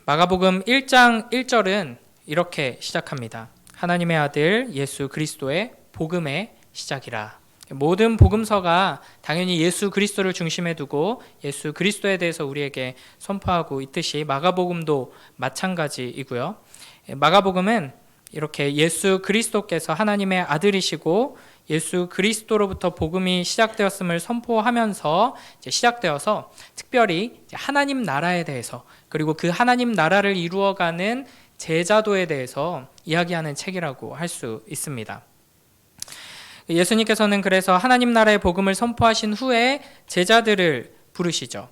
마가복음 1장 1절은 이렇게 시작합니다. 하나님의 아들 예수 그리스도의 복음의 시작이라. 모든 복음서가 당연히 예수 그리스도를 중심에 두고 예수 그리스도에 대해서 우리에게 선포하고 있듯이 마가복음도 마찬가지이고요. 마가복음은 이렇게 예수 그리스도께서 하나님의 아들이시고 예수 그리스도로부터 복음이 시작되었음을 선포하면서 시작되어서 특별히 하나님 나라에 대해서 그리고 그 하나님 나라를 이루어가는 제자도에 대해서 이야기하는 책이라고 할 수 있습니다. 예수님께서는 그래서 하나님 나라의 복음을 선포하신 후에 제자들을 부르시죠.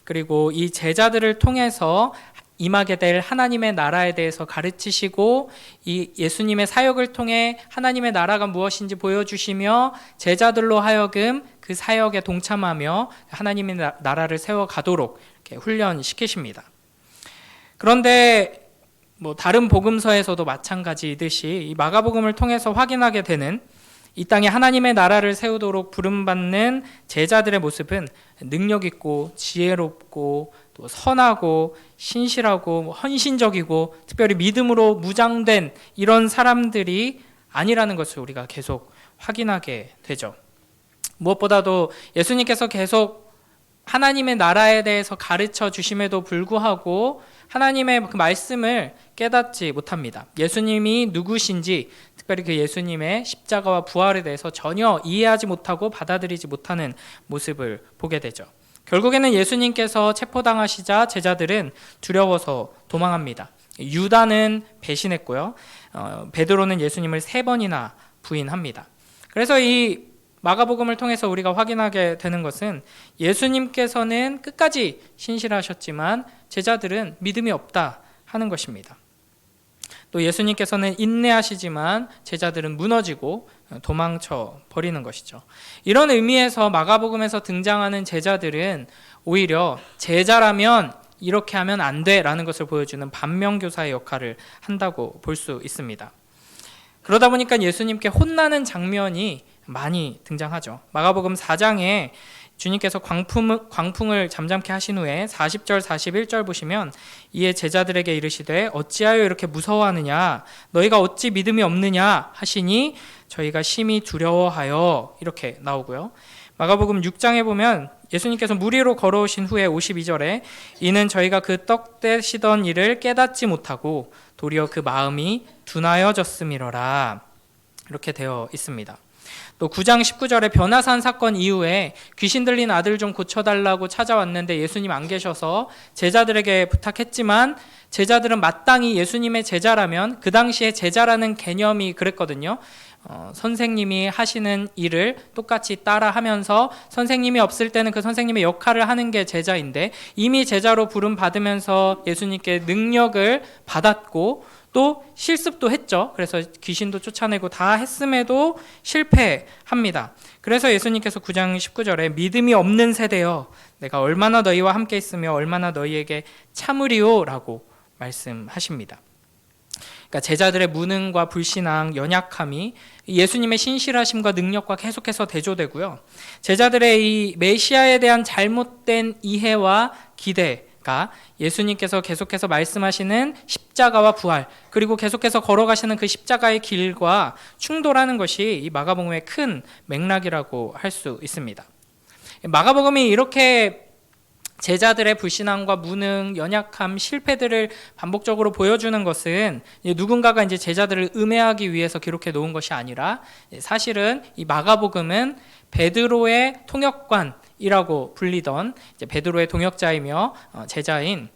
그리고 이 제자들을 통해서 임하게 될 하나님의 나라에 대해서 가르치시고 이 예수님의 사역을 통해 하나님의 나라가 무엇인지 보여주시며 제자들로 하여금 그 사역에 동참하며 하나님의 나라를 세워가도록 이렇게 훈련시키십니다. 그런데 다른 복음서에서도 마찬가지이듯이 이 마가복음을 통해서 확인하게 되는 이 땅에 하나님의 나라를 세우도록 부름받는 제자들의 모습은 능력 있고 지혜롭고 또 선하고 신실하고 헌신적이고 특별히 믿음으로 무장된 이런 사람들이 아니라는 것을 우리가 계속 확인하게 되죠. 무엇보다도 예수님께서 계속 하나님의 나라에 대해서 가르쳐 주심에도 불구하고 하나님의 그 말씀을 깨닫지 못합니다. 예수님이 누구신지 특별히 그 예수님의 십자가와 부활에 대해서 전혀 이해하지 못하고 받아들이지 못하는 모습을 보게 되죠. 결국에는 예수님께서 체포당하시자 제자들은 두려워서 도망합니다. 유다는 배신했고요. 베드로는 예수님을 3번이나 부인합니다. 그래서 이 마가복음을 통해서 우리가 확인하게 되는 것은 예수님께서는 끝까지 신실하셨지만 제자들은 믿음이 없다 하는 것입니다. 또 예수님께서는 인내하시지만 제자들은 무너지고 도망쳐 버리는 것이죠. 이런 의미에서 마가복음에서 등장하는 제자들은 오히려 제자라면 이렇게 하면 안 돼라는 것을 보여주는 반면교사의 역할을 한다고 볼 수 있습니다. 그러다 보니까 예수님께 혼나는 장면이 많이 등장하죠. 마가복음 4장에 주님께서 광풍을 잠잠케 하신 후에 40절 41절 보시면 이에 제자들에게 이르시되 어찌하여 이렇게 무서워하느냐 너희가 어찌 믿음이 없느냐 하시니 저희가 심히 두려워하여 이렇게 나오고요. 마가복음 6장에 보면 예수님께서 물 위로 걸어오신 후에 52절에 이는 저희가 그 떡 떼시던 일을 깨닫지 못하고 도리어 그 마음이 둔하여졌음이로라 이렇게 되어 있습니다. 또 9장 19절에 변화산 사건 이후에 귀신 들린 아들 좀 고쳐달라고 찾아왔는데 예수님 안 계셔서 제자들에게 부탁했지만 제자들은 마땅히 예수님의 제자라면 그 당시에 제자라는 개념이 그랬거든요. 선생님이 하시는 일을 똑같이 따라하면서 선생님이 없을 때는 그 선생님의 역할을 하는 게 제자인데 이미 제자로 부름 받으면서 예수님께 능력을 받았고 또 실습도 했죠. 그래서 귀신도 쫓아내고 다 했음에도 실패합니다. 그래서 예수님께서 9장 19절에 믿음이 없는 세대여 내가 얼마나 너희와 함께 있으며 얼마나 너희에게 참으리오 라고 말씀하십니다. 그러니까 제자들의 무능과 불신앙, 연약함이 예수님의 신실하심과 능력과 계속해서 대조되고요. 제자들의 이 메시아에 대한 잘못된 이해와 기대가 예수님께서 계속해서 말씀하시는 십자가와 부활 그리고 계속해서 걸어가시는 그 십자가의 길과 충돌하는 것이 이 마가복음의 큰 맥락이라고 할 수 있습니다. 마가복음이 이렇게 제자들의 불신앙과 무능, 연약함, 실패들을 반복적으로 보여주는 것은 누군가가 이제 제자들을 음해하기 위해서 기록해 놓은 것이 아니라 사실은 이 마가복음은 베드로의 통역관이라고 불리던 이제 베드로의 동역자이며 제자인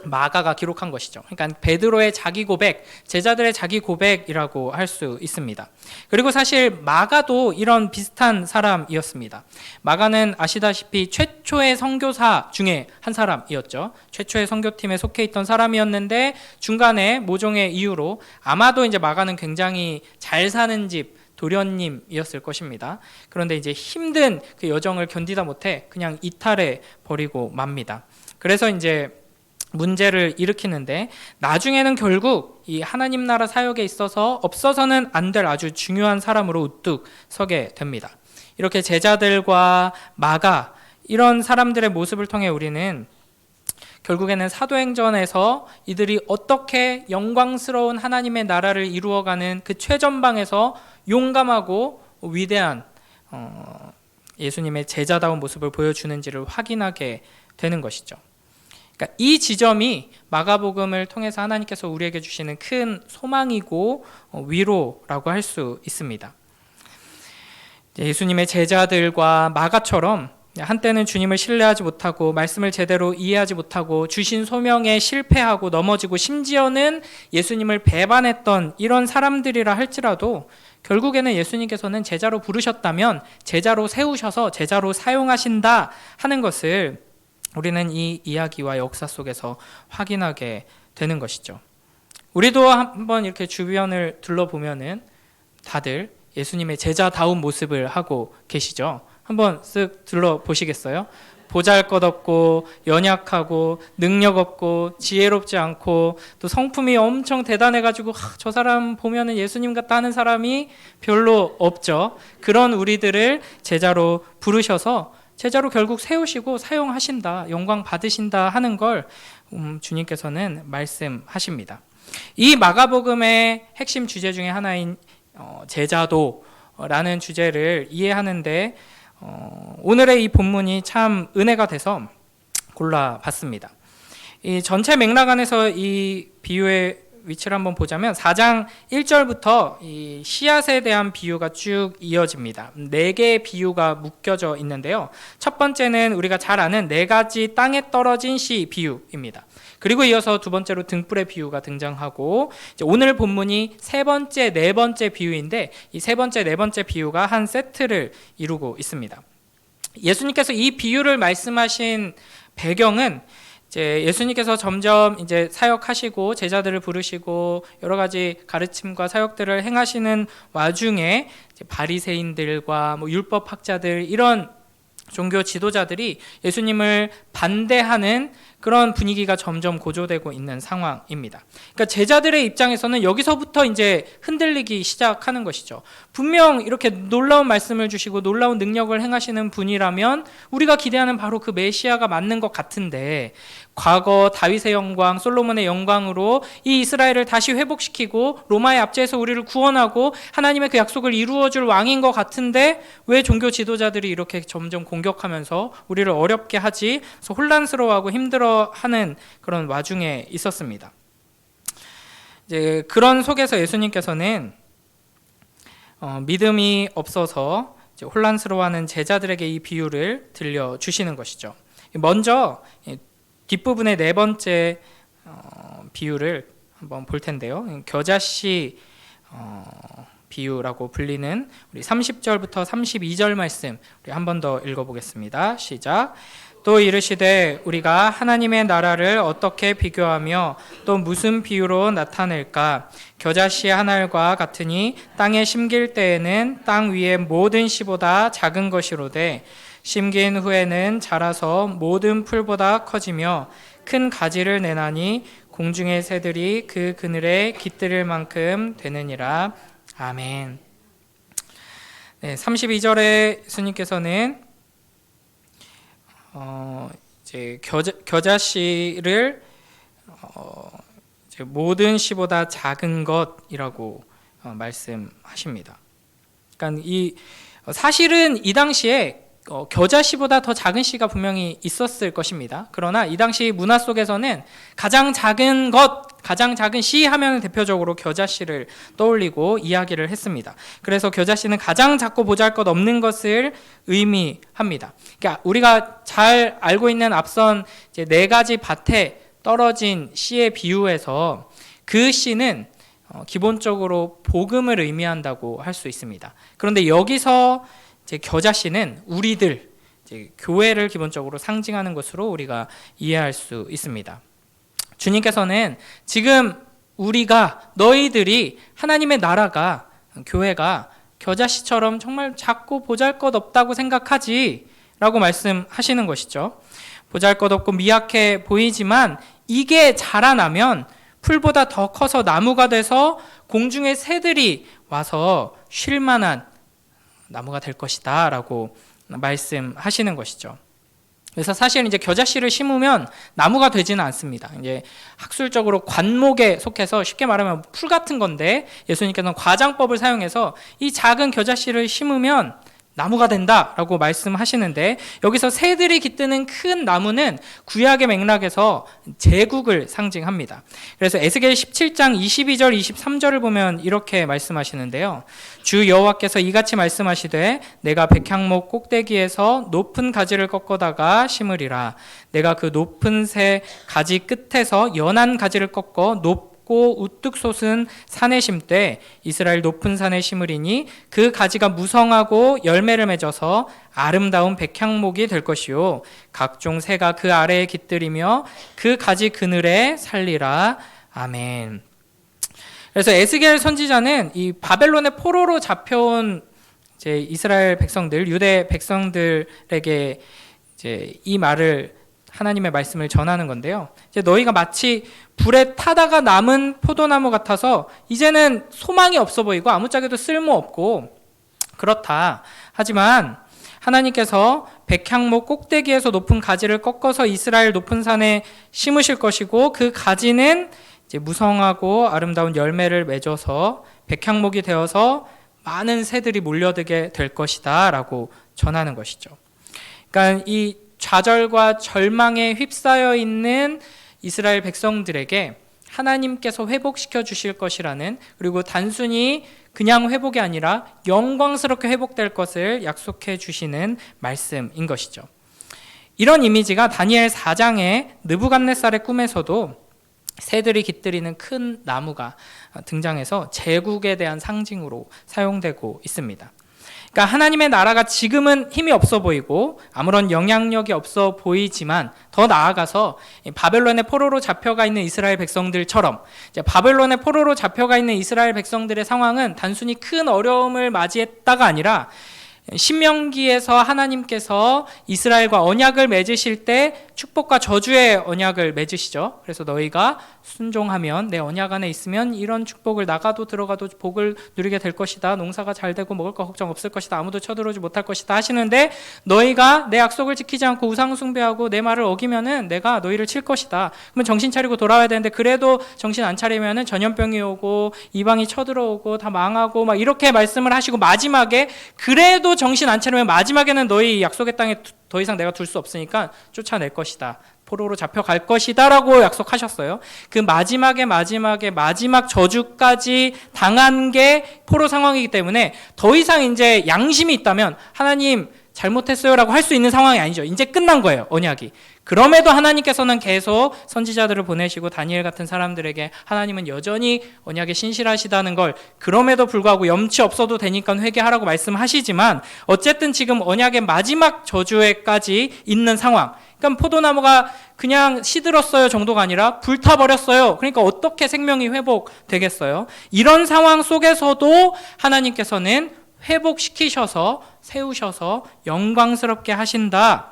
마가가 기록한 것이죠. 그러니까 베드로의 자기 고백, 제자들의 자기 고백이라고 할 수 있습니다. 그리고 사실 마가도 이런 비슷한 사람이었습니다. 마가는 아시다시피 최초의 선교사 중에 한 사람이었죠. 최초의 선교팀에 속해 있던 사람이었는데 중간에 모종의 이유로 아마도 이제 마가는 굉장히 잘 사는 집 도련님이었을 것입니다. 그런데 이제 힘든 그 여정을 견디다 못해 그냥 이탈해 버리고 맙니다. 그래서 이제 문제를 일으키는데 나중에는 결국 이 하나님 나라 사역에 있어서 없어서는 안 될 아주 중요한 사람으로 우뚝 서게 됩니다. 이렇게 제자들과 마가 이런 사람들의 모습을 통해 우리는 결국에는 사도행전에서 이들이 어떻게 영광스러운 하나님의 나라를 이루어가는 그 최전방에서 용감하고 위대한 예수님의 제자다운 모습을 보여주는지를 확인하게 되는 것이죠. 그러니까 이 지점이 마가복음을 통해서 하나님께서 우리에게 주시는 큰 소망이고 위로라고 할 수 있습니다. 예수님의 제자들과 마가처럼 한때는 주님을 신뢰하지 못하고 말씀을 제대로 이해하지 못하고 주신 소명에 실패하고 넘어지고 심지어는 예수님을 배반했던 이런 사람들이라 할지라도 결국에는 예수님께서는 제자로 부르셨다면 제자로 세우셔서 제자로 사용하신다 하는 것을 우리는 이 이야기와 역사 속에서 확인하게 되는 것이죠. 우리도 한번 이렇게 주변을 둘러보면은 다들 예수님의 제자다운 모습을 하고 계시죠. 한번 쓱 둘러보시겠어요? 보잘것없고 연약하고 능력 없고 지혜롭지 않고 또 성품이 엄청 대단해가지고 저 사람 보면은 예수님 같다 하는 사람이 별로 없죠. 그런 우리들을 제자로 부르셔서 제자로 결국 세우시고 사용하신다, 영광 받으신다 하는 걸 주님께서는 말씀하십니다. 이 마가복음의 핵심 주제 중에 하나인 제자도라는 주제를 이해하는데 오늘의 이 본문이 참 은혜가 돼서 골라봤습니다. 이 전체 맥락 안에서 이 비유의 위치를 한번 보자면 4장 1절부터 이 씨앗에 대한 비유가 쭉 이어집니다. 4개의 비유가 묶여져 있는데요. 첫 번째는 우리가 잘 아는 4가지 땅에 떨어진 씨 비유입니다. 그리고 이어서 두 번째로 등불의 비유가 등장하고 오늘 본문이 세 번째, 네 번째 비유인데 이 세 번째, 네 번째 비유가 한 세트를 이루고 있습니다. 예수님께서 이 비유를 말씀하신 배경은 예수님께서 점점 이제 사역하시고 제자들을 부르시고 여러 가지 가르침과 사역들을 행하시는 와중에 바리새인들과 율법학자들 이런 종교 지도자들이 예수님을 반대하는 그런 분위기가 점점 고조되고 있는 상황입니다. 그러니까 제자들의 입장에서는 여기서부터 이제 흔들리기 시작하는 것이죠. 분명 이렇게 놀라운 말씀을 주시고 놀라운 능력을 행하시는 분이라면 우리가 기대하는 바로 그 메시아가 맞는 것 같은데 과거 다윗의 영광, 솔로몬의 영광으로 이 이스라엘을 다시 회복시키고 로마의 압제에서 우리를 구원하고 하나님의 그 약속을 이루어줄 왕인 것 같은데 왜 종교 지도자들이 이렇게 점점 공격하면서 우리를 어렵게 하지? 그래서 혼란스러워하고 힘들어하는 그런 와중에 있었습니다. 이제 그런 속에서 예수님께서는 믿음이 없어서 이제 혼란스러워하는 제자들에게 이 비유를 들려주시는 것이죠. 먼저 뒷부분의 네 번째 비유를 한번 볼 텐데요. 겨자씨 비유라고 불리는 우리 30절부터 32절 말씀 우리 한 번 더 읽어보겠습니다. 시작. 또 이르시되 우리가 하나님의 나라를 어떻게 비교하며 또 무슨 비유로 나타낼까? 겨자씨 한 알과 같으니 땅에 심길 때에는 땅 위의 모든 씨보다 작은 것이로되 심긴 후에는 자라서 모든 풀보다 커지며 큰 가지를 내나니 공중의 새들이 그 그늘에 깃들일 만큼 되느니라. 아멘. 네, 32절에 예수님께서는 이제 겨자씨를 이제 모든 씨보다 작은 것이라고 말씀하십니다. 그러니까 사실은 이 당시에 겨자씨보다 더 작은 씨가 분명히 있었을 것입니다. 그러나 이 당시 문화 속에서는 가장 작은 것, 가장 작은 씨 하면 대표적으로 겨자씨를 떠올리고 이야기를 했습니다. 그래서 겨자씨는 가장 작고 보잘것없는 것을 의미합니다. 그러니까 우리가 잘 알고 있는 앞선 이제 4가지 밭에 떨어진 씨의 비유에서 그 씨는 기본적으로 복음을 의미한다고 할 수 있습니다. 그런데 여기서 이제 겨자씨는 우리들, 이제 교회를 기본적으로 상징하는 것으로 우리가 이해할 수 있습니다. 주님께서는 지금 너희들이 하나님의 나라가, 교회가 겨자씨처럼 정말 작고 보잘것없다고 생각하지 라고 말씀하시는 것이죠. 보잘것없고 미약해 보이지만 이게 자라나면 풀보다 더 커서 나무가 돼서 공중의 새들이 와서 쉴 만한 나무가 될 것이다 라고 말씀하시는 것이죠. 그래서 사실 이제 겨자씨를 심으면 나무가 되지는 않습니다. 이제 학술적으로 관목에 속해서 쉽게 말하면 풀 같은 건데, 예수님께서는 과장법을 사용해서 이 작은 겨자씨를 심으면 나무가 된다라고 말씀하시는데, 여기서 새들이 깃드는 큰 나무는 구약의 맥락에서 제국을 상징합니다. 그래서 에스겔 17장 22절 23절을 보면 이렇게 말씀하시는데요. 주 여호와께서 이같이 말씀하시되 내가 백향목 꼭대기에서 높은 가지를 꺾어다가 심으리라. 내가 그 높은 새 가지 끝에서 연한 가지를 꺾어 높고 우뚝 솟은 산에 심되 이스라엘 높은 산에 심으리니 그 가지가 무성하고 열매를 맺어서 아름다운 백향목이 될 것이요 각종 새가 그 아래에 깃들이며 그 가지 그늘에 살리라. 아멘. 그래서 에스겔 선지자는 이 바벨론의 포로로 잡혀온 이제 이스라엘 백성들, 유대 백성들에게 이제 이 말을, 하나님의 말씀을 전하는 건데요. 이제 너희가 마치 불에 타다가 남은 포도나무 같아서 이제는 소망이 없어 보이고 아무짝에도 쓸모없고 그렇다. 하지만 하나님께서 백향목 꼭대기에서 높은 가지를 꺾어서 이스라엘 높은 산에 심으실 것이고 그 가지는 이제 무성하고 아름다운 열매를 맺어서 백향목이 되어서 많은 새들이 몰려들게 될 것이다 라고 전하는 것이죠. 그러니까 이 좌절과 절망에 휩싸여 있는 이스라엘 백성들에게 하나님께서 회복시켜 주실 것이라는, 그리고 단순히 그냥 회복이 아니라 영광스럽게 회복될 것을 약속해 주시는 말씀인 것이죠. 이런 이미지가 다니엘 4장의 느부갓네살의 꿈에서도 새들이 깃들이는 큰 나무가 등장해서 제국에 대한 상징으로 사용되고 있습니다. 그러니까 하나님의 나라가 지금은 힘이 없어 보이고 아무런 영향력이 없어 보이지만 더 나아가서 바벨론의 포로로 잡혀가 있는 이스라엘 백성들처럼, 이제 바벨론의 포로로 잡혀가 있는 이스라엘 백성들의 상황은 단순히 큰 어려움을 맞이했다가 아니라 신명기에서 하나님께서 이스라엘과 언약을 맺으실 때 축복과 저주의 언약을 맺으시죠. 그래서 너희가 순종하면, 내 언약 안에 있으면 이런 축복을 나가도 들어가도 복을 누리게 될 것이다. 농사가 잘 되고 먹을 거 걱정 없을 것이다. 아무도 쳐들어오지 못할 것이다 하시는데, 너희가 내 약속을 지키지 않고 우상 숭배하고 내 말을 어기면은 내가 너희를 칠 것이다. 그러면 정신 차리고 돌아와야 되는데, 그래도 정신 안 차리면은 전염병이 오고 이방이 쳐들어오고 다 망하고 막 이렇게 말씀을 하시고, 마지막에 그래도 정신 안 차리면 마지막에는 너희 약속의 땅에 더 이상 내가 둘 수 없으니까 쫓아낼 것이다. 포로로 잡혀갈 것이다 라고 약속하셨어요. 그 마지막 저주까지 당한 게 포로 상황이기 때문에 더 이상 이제 양심이 있다면 하나님 잘못했어요 라고 할 수 있는 상황이 아니죠. 이제 끝난 거예요, 언약이. 그럼에도 하나님께서는 계속 선지자들을 보내시고 다니엘 같은 사람들에게 하나님은 여전히 언약에 신실하시다는 걸, 그럼에도 불구하고 염치 없어도 되니까 회개하라고 말씀하시지만 어쨌든 지금 언약의 마지막 저주에까지 있는 상황. 그러니까 포도나무가 그냥 시들었어요 정도가 아니라 불타버렸어요. 그러니까 어떻게 생명이 회복되겠어요? 이런 상황 속에서도 하나님께서는 회복시키셔서 세우셔서 영광스럽게 하신다.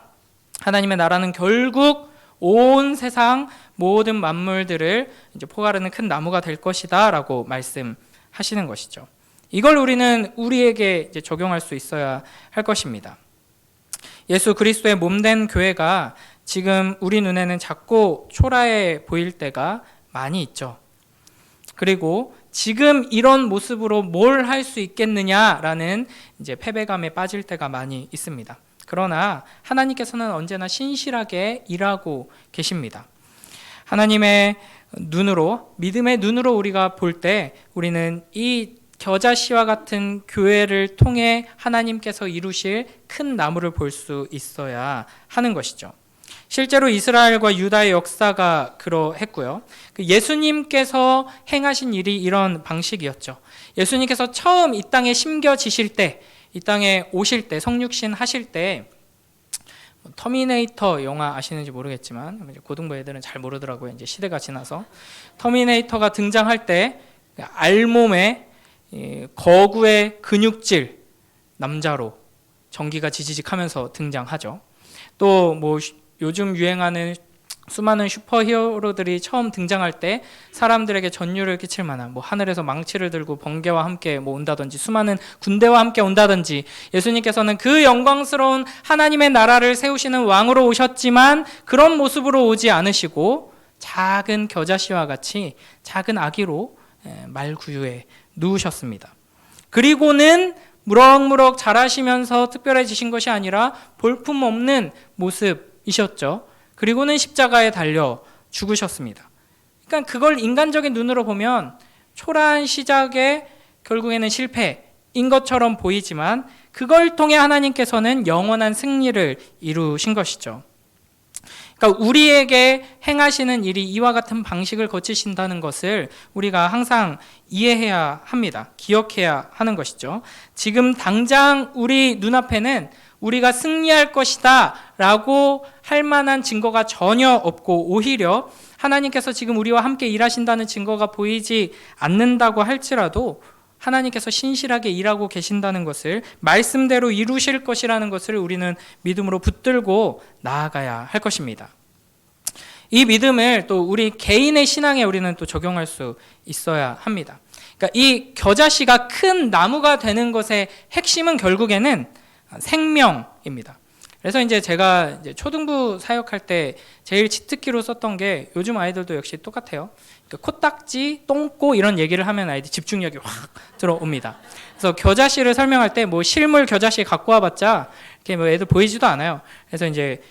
하나님의 나라는 결국 온 세상 모든 만물들을 이제 포가르는 큰 나무가 될 것이다 라고 말씀하시는 것이죠. 이걸 우리는 우리에게 이제 적용할 수 있어야 할 것입니다. 예수 그리스도의 몸된 교회가 지금 우리 눈에는 작고 초라해 보일 때가 많이 있죠. 그리고 지금 이런 모습으로 뭘 할 수 있겠느냐라는 이제 패배감에 빠질 때가 많이 있습니다. 그러나 하나님께서는 언제나 신실하게 일하고 계십니다. 하나님의 눈으로, 믿음의 눈으로 우리가 볼 때 우리는 이 겨자씨와 같은 교회를 통해 하나님께서 이루실 큰 나무를 볼 수 있어야 하는 것이죠. 실제로 이스라엘과 유다의 역사가 그러했고요. 예수님께서 행하신 일이 이런 방식이었죠. 예수님께서 처음 이 땅에 심겨지실 때, 이 땅에 오실 때, 성육신 하실 때, 터미네이터 영화 아시는지 모르겠지만 고등부 애들은 잘 모르더라고요. 이제 시대가 지나서 터미네이터가 등장할 때 알몸에 거구의 근육질 남자로 전기가 지지직하면서 등장하죠. 또 뭐 요즘 유행하는 수많은 슈퍼히어로들이 처음 등장할 때 사람들에게 전율을 끼칠 만한 하늘에서 망치를 들고 번개와 함께 온다든지 수많은 군대와 함께 온다든지 예수님께서는 그 영광스러운 하나님의 나라를 세우시는 왕으로 오셨지만 그런 모습으로 오지 않으시고 작은 겨자씨와 같이 작은 아기로 말구유에 누우셨습니다. 그리고는 무럭무럭 자라시면서 특별해지신 것이 아니라 볼품없는 모습이셨죠. 그리고는 십자가에 달려 죽으셨습니다. 그러니까 그걸 인간적인 눈으로 보면 초라한 시작에 결국에는 실패인 것처럼 보이지만 그걸 통해 하나님께서는 영원한 승리를 이루신 것이죠. 그러니까 우리에게 행하시는 일이 이와 같은 방식을 거치신다는 것을 우리가 항상 이해해야 합니다. 기억해야 하는 것이죠. 지금 당장 우리 눈앞에는 우리가 승리할 것이다 라고 할 만한 증거가 전혀 없고 오히려 하나님께서 지금 우리와 함께 일하신다는 증거가 보이지 않는다고 할지라도 하나님께서 신실하게 일하고 계신다는 것을 말씀대로 이루실 것이라는 것을 우리는 믿음으로 붙들고 나아가야 할 것입니다. 이 믿음을 또 우리 개인의 신앙에 우리는 또 적용할 수 있어야 합니다. 그러니까 이 겨자씨가 큰 나무가 되는 것의 핵심은 결국에는 생명입니다. 그래서 이제 제가 초등부 사역할 때 제일 치트키로 썼던 게 요즘 아이들도 역시 똑같아요. 그러니까 코딱지, 똥꼬 이런 얘기를 하면 아이들 집중력이 확 들어옵니다. 그래서 겨자씨를 설명할 때 실물 겨자씨 갖고 와봤자 이렇게 애들 보이지도 않아요. 그래서 이제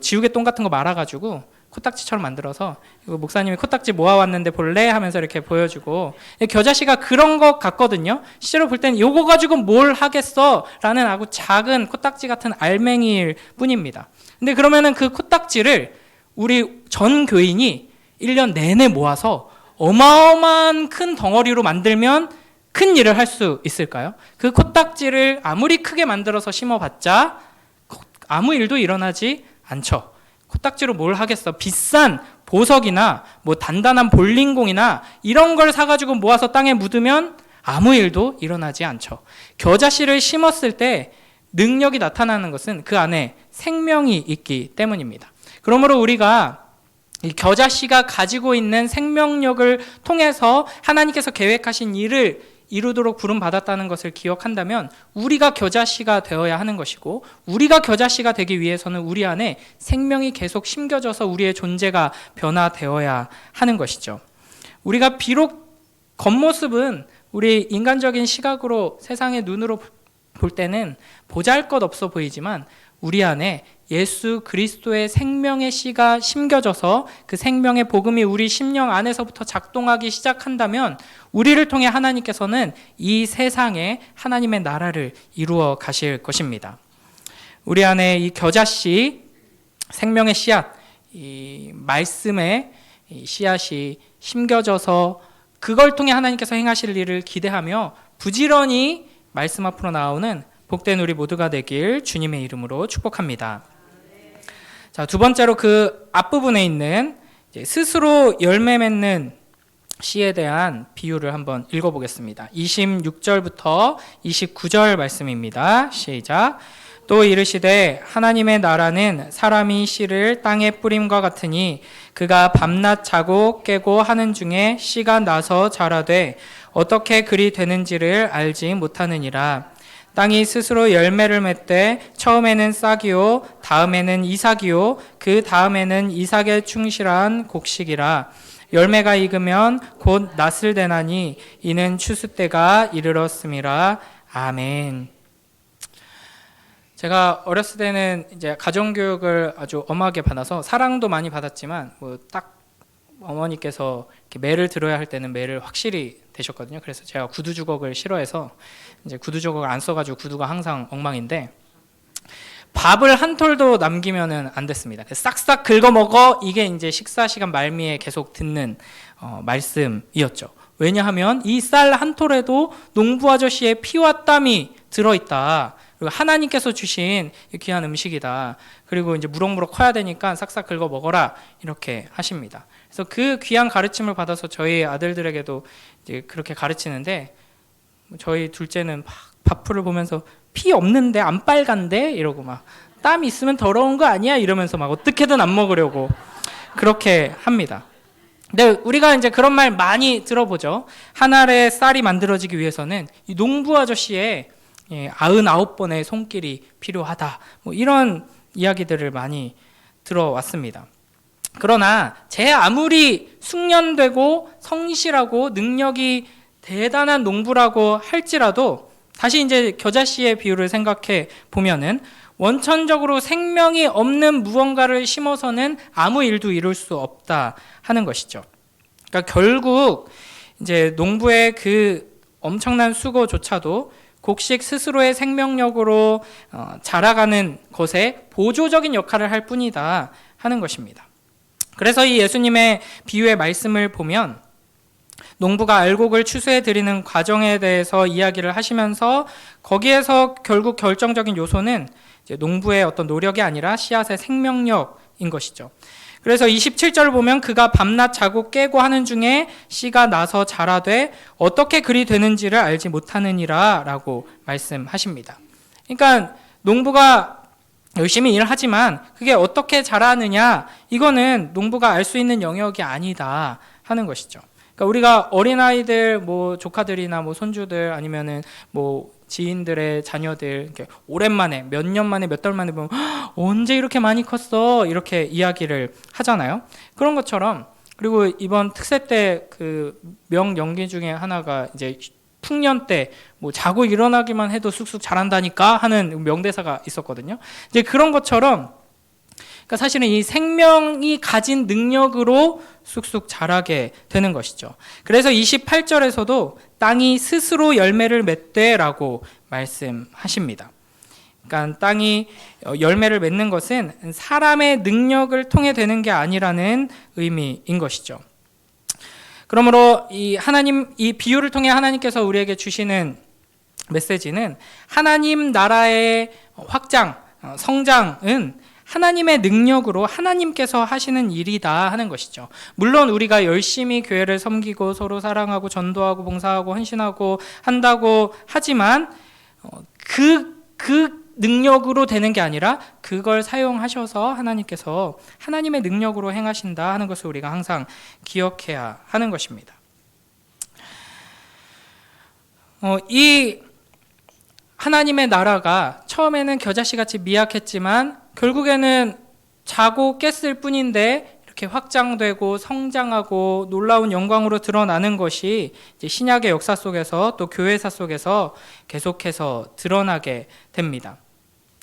지우개 똥 같은 거 말아가지고 코딱지처럼 만들어서 이거 목사님이 코딱지 모아왔는데 볼래? 하면서 이렇게 보여주고 겨자씨가 그런 것 같거든요. 실제로 볼 때는 이거 가지고 뭘 하겠어? 라는 아주 작은 코딱지 같은 알맹이일 뿐입니다. 근데 그러면은 그 코딱지를 우리 전 교인이 1년 내내 모아서 어마어마한 큰 덩어리로 만들면 큰 일을 할 수 있을까요? 그 코딱지를 아무리 크게 만들어서 심어봤자 아무 일도 일어나지 않죠. 코딱지로 뭘 하겠어? 비싼 보석이나 단단한 볼링공이나 이런 걸 사가지고 모아서 땅에 묻으면 아무 일도 일어나지 않죠. 겨자씨를 심었을 때 능력이 나타나는 것은 그 안에 생명이 있기 때문입니다. 그러므로 우리가 이 겨자씨가 가지고 있는 생명력을 통해서 하나님께서 계획하신 일을 이루도록 부름받았다는 것을 기억한다면 우리가 겨자씨가 되어야 하는 것이고 우리가 겨자씨가 되기 위해서는 우리 안에 생명이 계속 심겨져서 우리의 존재가 변화되어야 하는 것이죠. 우리가 비록 겉모습은 우리 인간적인 시각으로 세상의 눈으로 볼 때는 보잘것없어 보이지만 우리 안에 예수 그리스도의 생명의 씨가 심겨져서 그 생명의 복음이 우리 심령 안에서부터 작동하기 시작한다면 우리를 통해 하나님께서는 이 세상에 하나님의 나라를 이루어 가실 것입니다. 우리 안에 이 겨자씨, 생명의 씨앗, 이 말씀의 이 씨앗이 심겨져서 그걸 통해 하나님께서 행하실 일을 기대하며 부지런히 말씀 앞으로 나오는 복된 우리 모두가 되길 주님의 이름으로 축복합니다. 자, 두 번째로 그 앞부분에 있는 스스로 열매 맺는 씨에 대한 비유를 한번 읽어보겠습니다. 26절부터 29절 말씀입니다. 시작. 또 이르시되 하나님의 나라는 사람이 씨를 땅에 뿌림과 같으니 그가 밤낮 자고 깨고 하는 중에 씨가 나서 자라되 어떻게 그리 되는지를 알지 못하느니라. 땅이 스스로 열매를 맺되 처음에는 싹이요 다음에는 이삭이요 그 다음에는 이삭에 충실한 곡식이라. 열매가 익으면 곧 낫을 되나니 이는 추수 때가 이르렀음이라. 아멘. 제가 어렸을 때는 이제 가정교육을 아주 엄하게 받아서 사랑도 많이 받았지만 딱 어머니께서 이렇게 매를 들어야 할 때는 매를 확실히 되셨거든요. 그래서 제가 구두 주걱을 싫어해서 이제 구두 주걱을 안 써가지고 구두가 항상 엉망인데 밥을 한 톨도 남기면은 안 됐습니다. 싹싹 긁어 먹어. 이게 이제 식사 시간 말미에 계속 듣는 말씀이었죠. 왜냐하면 이 쌀 한 톨에도 농부 아저씨의 피와 땀이 들어있다. 그리고 하나님께서 주신 귀한 음식이다. 그리고 이제 무럭무럭 커야 되니까 싹싹 긁어 먹어라. 이렇게 하십니다. 그래서 그 귀한 가르침을 받아서 저희 아들들에게도 이제 그렇게 가르치는데 저희 둘째는 막 밥풀을 보면서 피 없는데 안 빨간데 이러고 막 땀 있으면 더러운 거 아니야 이러면서 막 어떻게든 안 먹으려고 그렇게 합니다. 근데 우리가 이제 그런 말 많이 들어보죠. 한 알의 쌀이 만들어지기 위해서는 이 농부 아저씨의 99번의 손길이 필요하다. 뭐 이런 이야기들을 많이 들어왔습니다. 그러나 제 아무리 숙련되고 성실하고 능력이 대단한 농부라고 할지라도 다시 이제 겨자씨의 비유를 생각해 보면은 원천적으로 생명이 없는 무언가를 심어서는 아무 일도 이룰 수 없다 하는 것이죠. 그러니까 결국 이제 농부의 그 엄청난 수고조차도 곡식 스스로의 생명력으로 자라가는 것에 보조적인 역할을 할 뿐이다 하는 것입니다. 그래서 이 예수님의 비유의 말씀을 보면 농부가 알곡을 추수해 드리는 과정에 대해서 이야기를 하시면서 거기에서 결국 결정적인 요소는 이제 농부의 어떤 노력이 아니라 씨앗의 생명력인 것이죠. 그래서 27절을 보면 그가 밤낮 자고 깨고 하는 중에 씨가 나서 자라되 어떻게 그리 되는지를 알지 못하느니라 라고 말씀하십니다. 그러니까 농부가 열심히 일하지만 그게 어떻게 자라느냐, 이거는 농부가 알 수 있는 영역이 아니다 하는 것이죠. 그러니까 우리가 어린아이들, 뭐 조카들이나 뭐 손주들 아니면은 뭐 지인들의 자녀들 이렇게 오랜만에 몇 년 만에 몇 달 만에 보면 언제 이렇게 많이 컸어 이렇게 이야기를 하잖아요. 그런 것처럼, 그리고 이번 특세 때 그 명연기 중에 하나가 이제 풍년 때 뭐 자고 일어나기만 해도 쑥쑥 자란다니까 하는 명대사가 있었거든요. 이제 그런 것처럼 그러니까 사실은 이 생명이 가진 능력으로 쑥쑥 자라게 되는 것이죠. 그래서 28절에서도 땅이 스스로 열매를 맺되라고 말씀하십니다. 그러니까 땅이 열매를 맺는 것은 사람의 능력을 통해 되는 게 아니라는 의미인 것이죠. 그러므로 이 비유를 통해 하나님께서 우리에게 주시는 메시지는 하나님 나라의 확장, 성장은 하나님의 능력으로 하나님께서 하시는 일이다 하는 것이죠. 물론 우리가 열심히 교회를 섬기고 서로 사랑하고 전도하고 봉사하고 헌신하고 한다고 하지만 그 능력으로 되는 게 아니라 그걸 사용하셔서 하나님께서 하나님의 능력으로 행하신다 하는 것을 우리가 항상 기억해야 하는 것입니다. 이 하나님의 나라가 처음에는 겨자씨같이 미약했지만 결국에는 자고 깼을 뿐인데 이렇게 확장되고 성장하고 놀라운 영광으로 드러나는 것이 이제 신약의 역사 속에서 또 교회사 속에서 계속해서 드러나게 됩니다.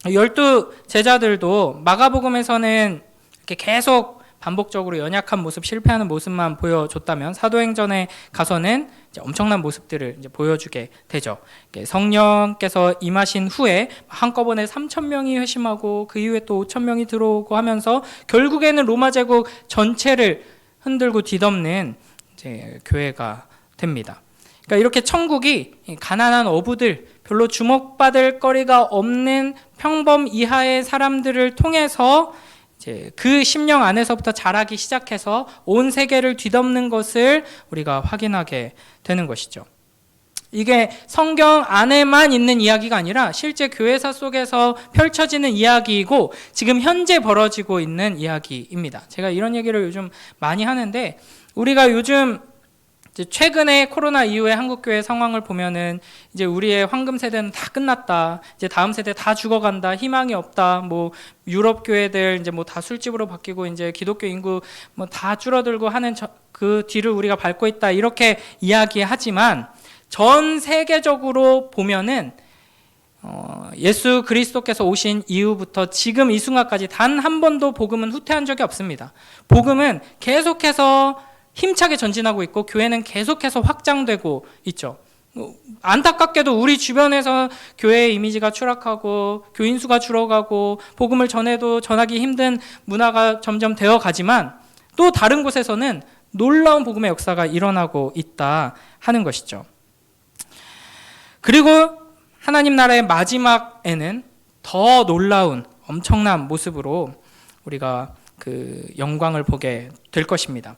12 제자들도 마가복음에서는 이렇게 계속 반복적으로 연약한 모습, 실패하는 모습만 보여줬다면 사도행전에 가서는 이제 엄청난 모습들을 이제 보여주게 되죠. 성령께서 임하신 후에 한꺼번에 3,000명이 회심하고 그 이후에 또 5,000명이 들어오고 하면서 결국에는 로마 제국 전체를 흔들고 뒤덮는 이제 교회가 됩니다. 그러니까 이렇게 천국이 가난한 어부들, 별로 주목받을 거리가 없는 평범 이하의 사람들을 통해서 이제 그 심령 안에서부터 자라기 시작해서 온 세계를 뒤덮는 것을 우리가 확인하게 되는 것이죠. 이게 성경 안에만 있는 이야기가 아니라 실제 교회사 속에서 펼쳐지는 이야기이고 지금 현재 벌어지고 있는 이야기입니다. 제가 이런 얘기를 요즘 많이 하는데 우리가 요즘 최근에 코로나 이후에 한국교회 상황을 보면은 이제 우리의 황금 세대는 다 끝났다. 이제 다음 세대 다 죽어간다. 희망이 없다. 뭐 유럽 교회들 이제 뭐 다 술집으로 바뀌고 이제 기독교 인구 뭐 다 줄어들고 하는 그 뒤를 우리가 밟고 있다. 이렇게 이야기하지만 전 세계적으로 보면은 예수 그리스도께서 오신 이후부터 지금 이 순간까지 단 한 번도 복음은 후퇴한 적이 없습니다. 복음은 계속해서 힘차게 전진하고 있고 교회는 계속해서 확장되고 있죠. 안타깝게도 우리 주변에서 교회의 이미지가 추락하고 교인 수가 줄어가고 복음을 전해도 전하기 힘든 문화가 점점 되어가지만 또 다른 곳에서는 놀라운 복음의 역사가 일어나고 있다 하는 것이죠. 그리고 하나님 나라의 마지막에는 더 놀라운 엄청난 모습으로 우리가 그 영광을 보게 될 것입니다.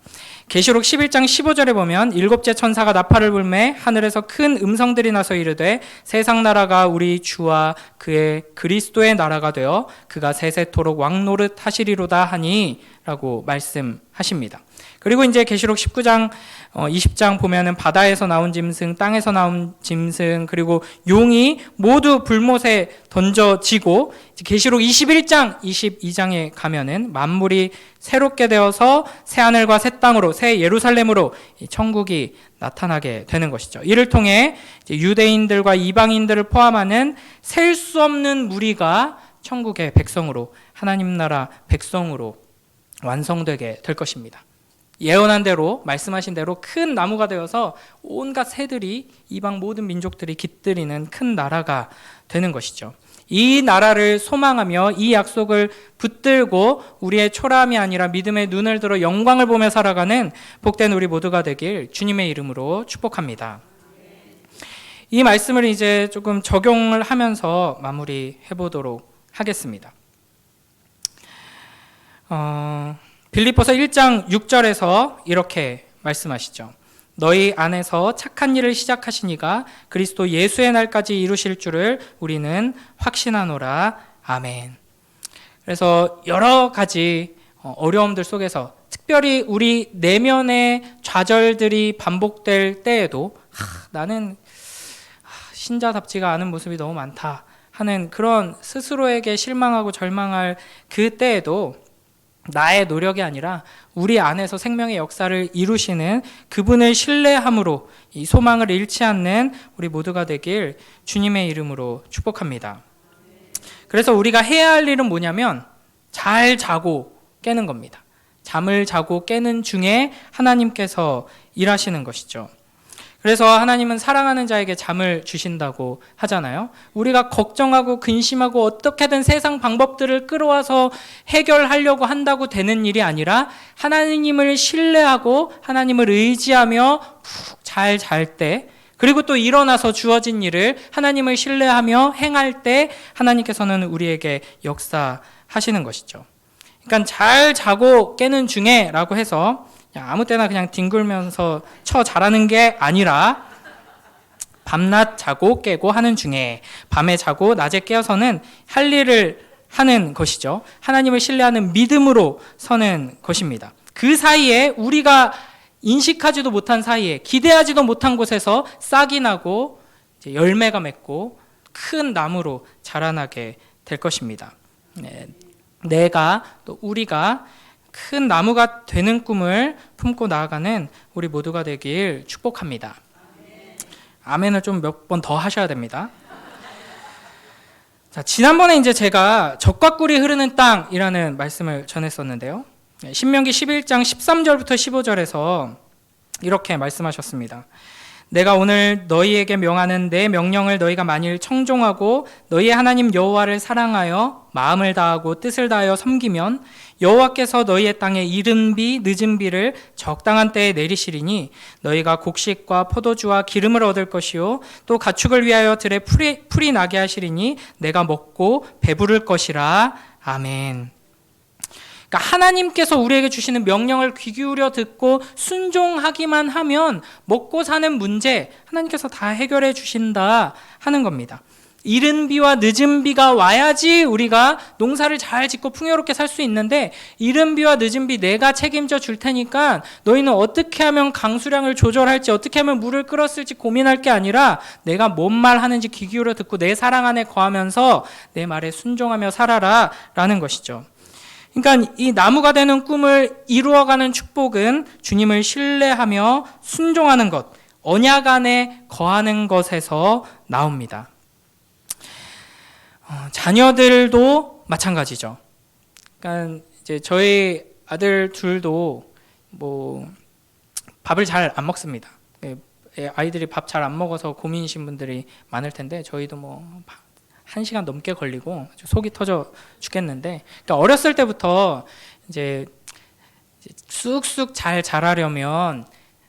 계시록 11장 15절에 보면 일곱째 천사가 나팔을 불매 하늘에서 큰 음성들이 나서 이르되 세상 나라가 우리 주와 그의 그리스도의 나라가 되어 그가 세세토록 왕노릇 하시리로다 하니 라고 말씀하십니다. 그리고 이제 계시록 19장 20장 보면은 바다에서 나온 짐승, 땅에서 나온 짐승, 그리고 용이 모두 불못에 던져지고, 계시록 21장 22장에 가면은 만물이 새롭게 되어서 새 하늘과 새 땅으로, 새 예루살렘으로 천국이 나타나게 되는 것이죠. 이를 통해 유대인들과 이방인들을 포함하는 셀 수 없는 무리가 천국의 백성으로, 하나님 나라 백성으로 완성되게 될 것입니다. 예언한 대로, 말씀하신 대로 큰 나무가 되어서 온갖 새들이, 이방 모든 민족들이 깃들이는 큰 나라가 되는 것이죠. 이 나라를 소망하며 이 약속을 붙들고 우리의 초라함이 아니라 믿음의 눈을 들어 영광을 보며 살아가는 복된 우리 모두가 되길 주님의 이름으로 축복합니다. 이 말씀을 이제 조금 적용을 하면서 마무리해 보도록 하겠습니다. 빌립보서 1장 6절에서 이렇게 말씀하시죠. 너희 안에서 착한 일을 시작하시니가 그리스도 예수의 날까지 이루실 줄을 우리는 확신하노라. 아멘. 그래서 여러 가지 어려움들 속에서 특별히 우리 내면의 좌절들이 반복될 때에도 나는 신자답지가 않은 모습이 너무 많다 하는 그런 스스로에게 실망하고 절망할 그 때에도 나의 노력이 아니라 우리 안에서 생명의 역사를 이루시는 그분을 신뢰함으로 이 소망을 잃지 않는 우리 모두가 되길 주님의 이름으로 축복합니다. 그래서 우리가 해야 할 일은 뭐냐면 잘 자고 깨는 겁니다. 잠을 자고 깨는 중에 하나님께서 일하시는 것이죠. 그래서 하나님은 사랑하는 자에게 잠을 주신다고 하잖아요. 우리가 걱정하고 근심하고 어떻게든 세상 방법들을 끌어와서 해결하려고 한다고 되는 일이 아니라 하나님을 신뢰하고 하나님을 의지하며 푹 잘 잘 때, 그리고 또 일어나서 주어진 일을 하나님을 신뢰하며 행할 때 하나님께서는 우리에게 역사하시는 것이죠. 그러니까 잘 자고 깨는 중에 라고 해서 아무 때나 그냥 뒹굴면서 자라는 게 아니라 밤낮 자고 깨고 하는 중에, 밤에 자고 낮에 깨어서는 할 일을 하는 것이죠. 하나님을 신뢰하는 믿음으로 서는 것입니다. 그 사이에 우리가 인식하지도 못한 사이에 기대하지도 못한 곳에서 싹이 나고 이제 열매가 맺고 큰 나무로 자라나게 될 것입니다. 내가 또 우리가 큰 나무가 되는 꿈을 품고 나아가는 우리 모두가 되길 축복합니다. 아멘을 좀 몇 번 더 하셔야 됩니다. 자, 지난번에 이제 제가 젖과 꿀이 흐르는 땅이라는 말씀을 전했었는데요. 신명기 11장 13절부터 15절에서 이렇게 말씀하셨습니다. 내가 오늘 너희에게 명하는 내 명령을 너희가 만일 청종하고 너희의 하나님 여호와를 사랑하여 마음을 다하고 뜻을 다하여 섬기면 여호와께서 너희의 땅에 이른 비 늦은 비를 적당한 때에 내리시리니 너희가 곡식과 포도주와 기름을 얻을 것이요 또 가축을 위하여 들에 풀이 나게 하시리니 내가 먹고 배부를 것이라. 아멘. 그러니까 하나님께서 우리에게 주시는 명령을 귀 기울여 듣고 순종하기만 하면 먹고 사는 문제 하나님께서 다 해결해 주신다 하는 겁니다. 이른 비와 늦은 비가 와야지 우리가 농사를 잘 짓고 풍요롭게 살 수 있는데, 이른 비와 늦은 비 내가 책임져 줄 테니까 너희는 어떻게 하면 강수량을 조절할지, 어떻게 하면 물을 끌었을지 고민할 게 아니라 내가 뭔 말 하는지 귀 기울여 듣고 내 사랑 안에 거하면서 내 말에 순종하며 살아라 라는 것이죠. 그러니까 이 나무가 되는 꿈을 이루어가는 축복은 주님을 신뢰하며 순종하는 것, 언약 안에 거하는 것에서 나옵니다. 자녀들도 마찬가지죠. 그러니까 이제 저희 아들 둘도 뭐 밥을 잘 안 먹습니다. 아이들이 밥 잘 안 먹어서 고민이신 분들이 많을 텐데 저희도 뭐 1시간 넘게 걸리고 속이 터져 죽겠는데, 그러니까 어렸을 때부터 이제 쑥쑥 잘 자라려면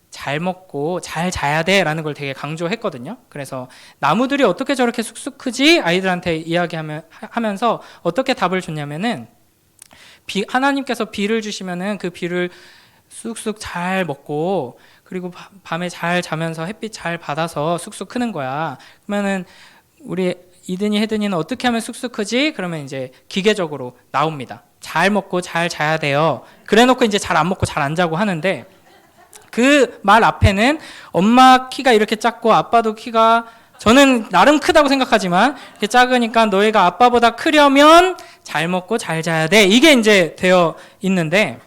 잘 먹고 잘 자야 돼라는 걸 되게 강조했거든요. 그래서 나무들이 어떻게 저렇게 쑥쑥 크지? 아이들한테 이야기하면서 어떻게 답을 줬냐면은 하나님께서 비를 주시면은 그 비를 쑥쑥 잘 먹고 그리고 밤에 잘 자면서 햇빛 잘 받아서 쑥쑥 크는 거야. 그러면은 우리 이든이 헤든이는 어떻게 하면 쑥쑥 크지? 그러면 이제 기계적으로 나옵니다. 잘 먹고 잘 자야 돼요. 그래놓고 이제 잘 안 먹고 잘 안 자고 하는데 그 말 앞에는 엄마 키가 이렇게 작고 아빠도 키가 저는 나름 크다고 생각하지만 이렇게 작으니까 너희가 아빠보다 크려면 잘 먹고 잘 자야 돼. 이게 이제 되어 있는데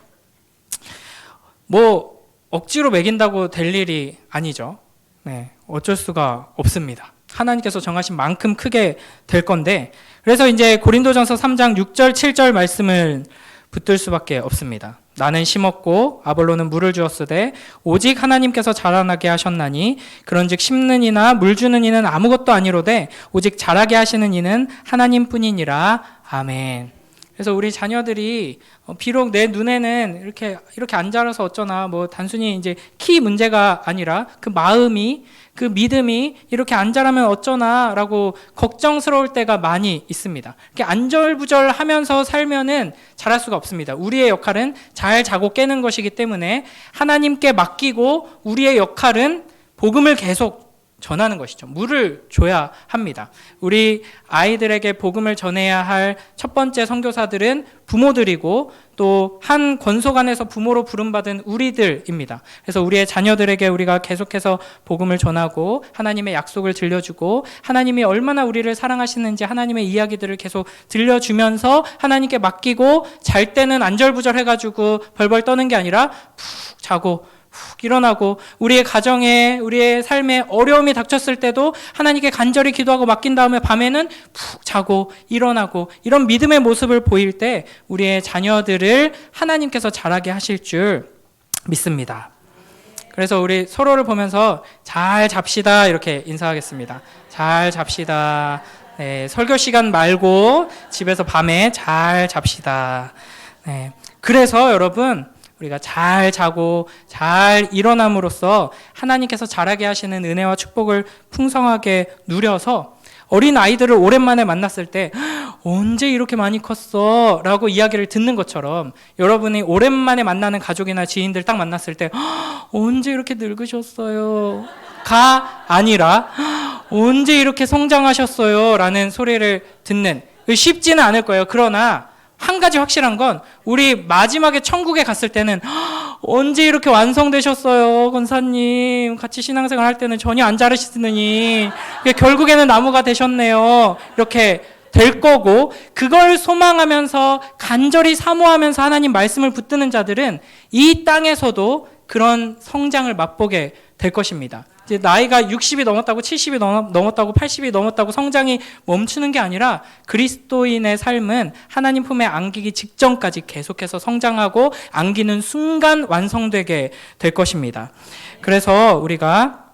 뭐 억지로 먹인다고 될 일이 아니죠. 네, 어쩔 수가 없습니다. 하나님께서 정하신 만큼 크게 될 건데 그래서 이제 고린도전서 3장 6절 7절 말씀을 붙들 수밖에 없습니다. 나는 심었고 아볼로는 물을 주었으되 오직 하나님께서 자라나게 하셨나니 그런즉 심는 이나 물 주는 이는 아무것도 아니로되 오직 자라게 하시는 이는 하나님뿐이니라. 아멘. 그래서 우리 자녀들이 비록 내 눈에는 이렇게 안 자라서 어쩌나 뭐 단순히 이제 키 문제가 아니라 그 마음이 그 믿음이 이렇게 안 자라면 어쩌나라고 걱정스러울 때가 많이 있습니다. 이렇게 안절부절하면서 살면은 자랄 수가 없습니다. 우리의 역할은 잘 자고 깨는 것이기 때문에 하나님께 맡기고 우리의 역할은 복음을 계속 전하는 것이죠. 물을 줘야 합니다. 우리 아이들에게 복음을 전해야 할 첫 번째 선교사들은 부모들이고 또 한 권속안에서 부모로 부름받은 우리들입니다. 그래서 우리의 자녀들에게 우리가 계속해서 복음을 전하고 하나님의 약속을 들려주고 하나님이 얼마나 우리를 사랑하시는지 하나님의 이야기들을 계속 들려주면서 하나님께 맡기고 잘 때는 안절부절해가지고 벌벌 떠는 게 아니라 푹 자고 훅 일어나고 우리의 가정에 우리의 삶에 어려움이 닥쳤을 때도 하나님께 간절히 기도하고 맡긴 다음에 밤에는 푹 자고 일어나고 이런 믿음의 모습을 보일 때 우리의 자녀들을 하나님께서 자라게 하실 줄 믿습니다. 그래서 우리 서로를 보면서 잘 잡시다 이렇게 인사하겠습니다. 잘 잡시다. 네, 설교 시간 말고 집에서 밤에 잘 잡시다. 네, 그래서 여러분 우리가 잘 자고 잘 일어남으로써 하나님께서 자라게 하시는 은혜와 축복을 풍성하게 누려서 어린 아이들을 오랜만에 만났을 때 언제 이렇게 많이 컸어? 라고 이야기를 듣는 것처럼 여러분이 오랜만에 만나는 가족이나 지인들 딱 만났을 때 언제 이렇게 늙으셨어요? 가 아니라 언제 이렇게 성장하셨어요? 라는 소리를 듣는 쉽지는 않을 거예요. 그러나 한 가지 확실한 건 우리 마지막에 천국에 갔을 때는 언제 이렇게 완성되셨어요, 권사님. 같이 신앙생활 할 때는 전혀 안 자르시더니 결국에는 나무가 되셨네요. 이렇게 될 거고 그걸 소망하면서 간절히 사모하면서 하나님 말씀을 붙드는 자들은 이 땅에서도 그런 성장을 맛보게 될 것입니다. 이제 나이가 60이 넘었다고 70이 넘었다고 80이 넘었다고 성장이 멈추는 게 아니라 그리스도인의 삶은 하나님 품에 안기기 직전까지 계속해서 성장하고 안기는 순간 완성되게 될 것입니다. 그래서 우리가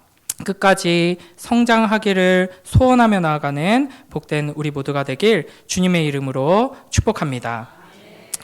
끝까지 성장하기를 소원하며 나아가는 복된 우리 모두가 되길 주님의 이름으로 축복합니다.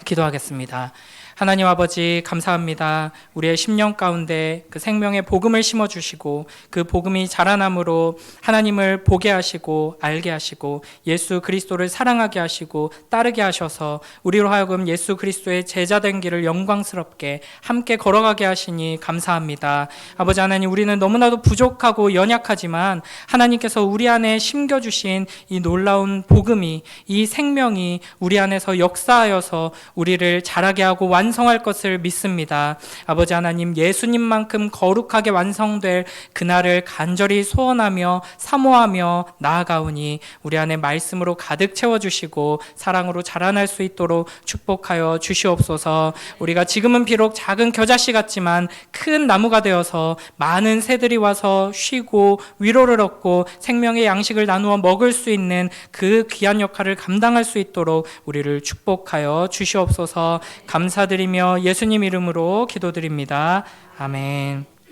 기도하겠습니다. 하나님 아버지 감사합니다. 우리의 심령 가운데 그 생명의 복음을 심어주시고 그 복음이 자라남으로 하나님을 보게 하시고 알게 하시고 예수 그리스도를 사랑하게 하시고 따르게 하셔서 우리로 하여금 예수 그리스도의 제자된 길을 영광스럽게 함께 걸어가게 하시니 감사합니다. 아버지 하나님 우리는 너무나도 부족하고 연약하지만 하나님께서 우리 안에 심겨주신 이 놀라운 복음이 이 생명이 우리 안에서 역사하여서 우리를 자라게 하고 완성할 것을 믿습니다. 아버지 하나님 예수님만큼 거룩하게 완성될 그날을 간절히 소원하며 사모하며 나아가오니 우리 안에 말씀으로 가득 채워주시고 사랑으로 자라날 수 있도록 축복하여 주시옵소서. 우리가 지금은 비록 작은 겨자씨 같지만 큰 나무가 되어서 많은 새들이 와서 쉬고 위로를 얻고 생명의 양식을 나누어 먹을 수 있는 그 귀한 역할을 감당할 수 있도록 우리를 축복하여 주시옵소서. 감사드리며 예수님 이름으로 기도드립니다. 아멘.